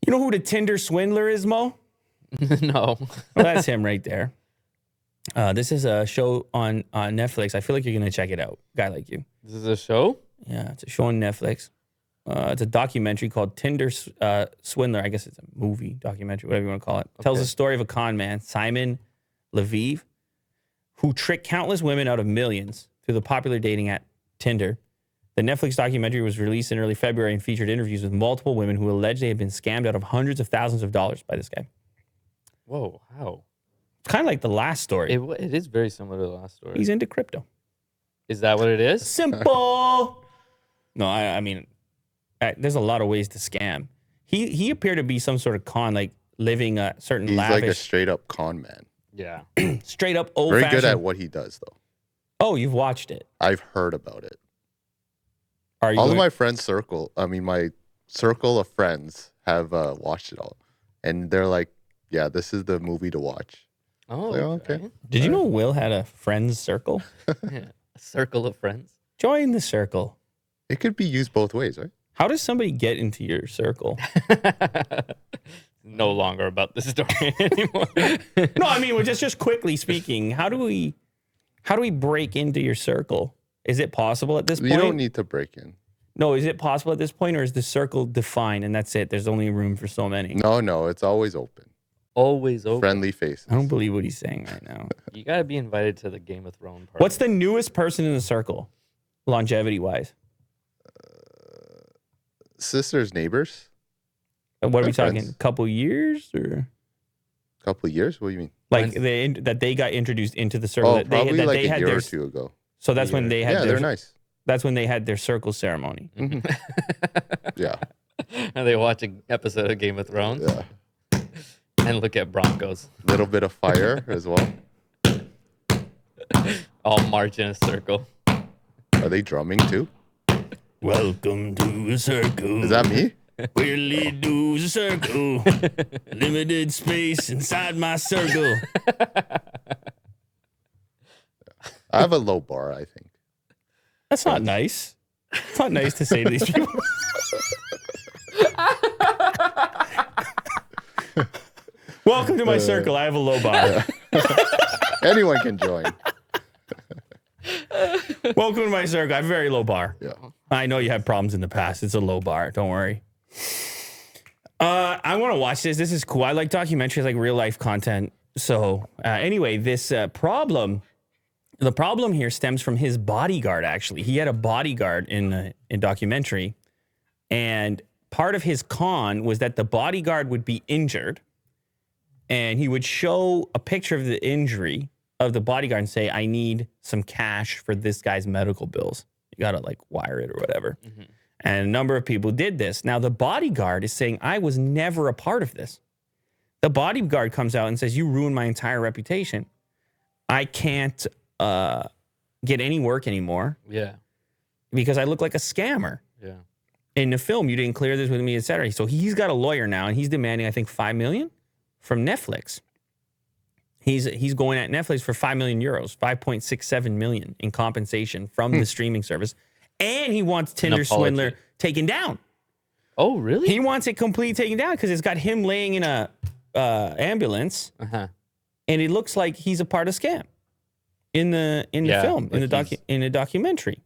You know who the Tinder swindler is, Mo? No. Well, that's him right there. This is a show on Netflix. I feel like you're going to check it out. Guy like you. This is a show? Yeah, it's a show on Netflix. It's a documentary called Tinder Swindler. I guess it's a movie, documentary, whatever you want to call it. Okay. Tells the story of a con man, Simon Leviev, who tricked countless women out of millions through the popular dating app Tinder. The Netflix documentary was released in early February and featured interviews with multiple women who alleged they had been scammed out of hundreds of thousands of dollars by this guy. Whoa, how? It's kind of like the last story. It is very similar to the last story. He's into crypto. Is that what it is? Simple. No, I mean, there's a lot of ways to scam. He appeared to be some sort of con, like living a certain lavish. He's like a straight up con man. Yeah. Straight up old fashioned. Very good at what he does, though. Oh, you've watched it. I've heard about it. All of my friends' circle, my circle of friends have watched it all. And they're like, yeah, this is the movie to watch. Oh, like, okay. Did you know Will had a friends circle? Yeah. A circle of friends. Join the circle. It could be used both ways, right? How does somebody get into your circle? No longer about the story anymore. No, I mean, just quickly speaking, how do we break into your circle? Is it possible at this point? You don't need to break in. No, is it possible at this point, or is the circle defined and that's it? There's only room for so many. No, it's always open. Always open. Friendly faces. I don't believe what he's saying right now. You got to be invited to the Game of Thrones party. What's the newest person in the circle, longevity-wise? Sisters, neighbors. What are we talking? Friends. Couple years or? Couple years? What do you mean? Like that they got introduced into the circle. Oh, that probably they like had a year their, or two ago. So that's when they had. Yeah, they're nice. That's when they had their circle ceremony. Mm-hmm. Yeah. And they watch an episode of Game of Thrones. Yeah. And look at Broncos. Little bit of fire as well. All march in a circle. Are they drumming too? Welcome to a circle. Is that me? Where lead to a circle. Limited space inside my circle. I have a low bar, I think. That's not nice. It's not nice to say to these people. Welcome to my circle. I have a low bar. Anyone can join. Welcome to my circle. I have a very low bar. Yeah. I know you had problems in the past. It's a low bar. Don't worry. I want to watch this. This is cool. I like documentaries, like real life content. So anyway, this the problem here stems from his bodyguard, actually. He had a bodyguard in documentary. And part of his con was that the bodyguard would be injured. And he would show a picture of the injury of the bodyguard and say, I need some cash for this guy's medical bills. You got to like wire it or whatever. Mm-hmm. And a number of people did this. Now, the bodyguard is saying, I was never a part of this. The bodyguard comes out and says, you ruined my entire reputation. I can't get any work anymore. Yeah. Because I look like a scammer. Yeah. In the film, you didn't clear this with me, et cetera. So he's got a lawyer now, and he's demanding, I think, $5 million from Netflix. He's going at Netflix for 5 million euros, 5.67 million in compensation from the streaming service. And he wants Tinder Swindler taken down. Oh, really? He wants it completely taken down because it's got him laying in a ambulance, and it looks like he's a part of scam in the film, in the documentary.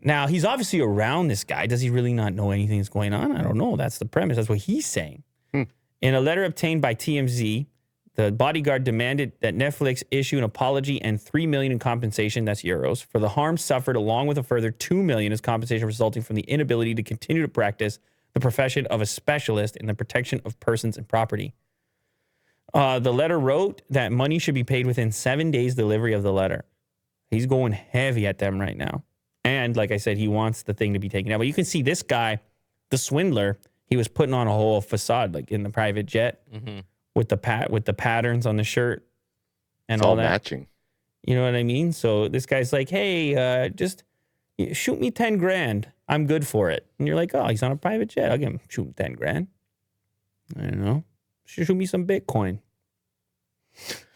Now, he's obviously around this guy. Does he really not know anything that's going on? I don't know. That's the premise. That's what he's saying. In a letter obtained by TMZ, the bodyguard demanded that Netflix issue an apology and 3 million in compensation, that's euros, for the harm suffered, along with a further 2 million as compensation resulting from the inability to continue to practice the profession of a specialist in the protection of persons and property. The letter wrote that money should be paid within 7 days delivery of the letter. He's going heavy at them right now. And like I said, he wants the thing to be taken out. But you can see this guy, the swindler, he was putting on a whole facade, like in the private jet, with the patterns on the shirt and all that. Matching. You know what I mean? So this guy's like, hey, just shoot me 10 grand. I'm good for it. And you're like, oh, he's on a private jet. I'll give him shoot 10 grand. I don't know. Shoot me some Bitcoin.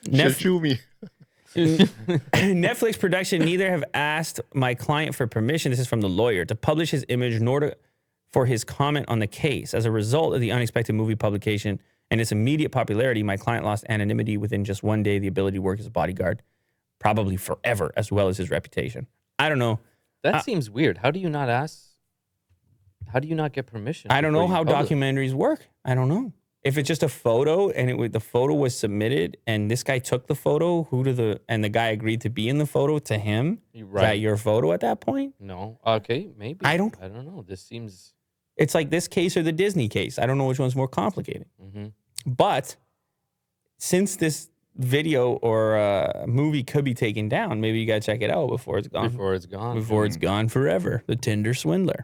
Shoot me. Netflix production neither have asked my client for permission, this is from the lawyer, to publish his image nor to for his comment on the case. As a result of the unexpected movie publication and its immediate popularity, my client lost anonymity within just one day, the ability to work as a bodyguard, probably forever, as well as his reputation. I don't know. That seems weird. How do you not ask? How do you not get permission? I don't know how publish? documentaries work. I don't know. If it's just a photo and the photo was submitted and this guy took the photo, and the guy agreed to be in the photo to him, is that your photo at that point? No. Okay, maybe. I don't know. This seems... It's like this case or the Disney case. I don't know which one's more complicated. Mm-hmm. But since this video or movie could be taken down, maybe you got to check it out before it's gone. Before it's gone. Before it's gone forever. The Tinder Swindler.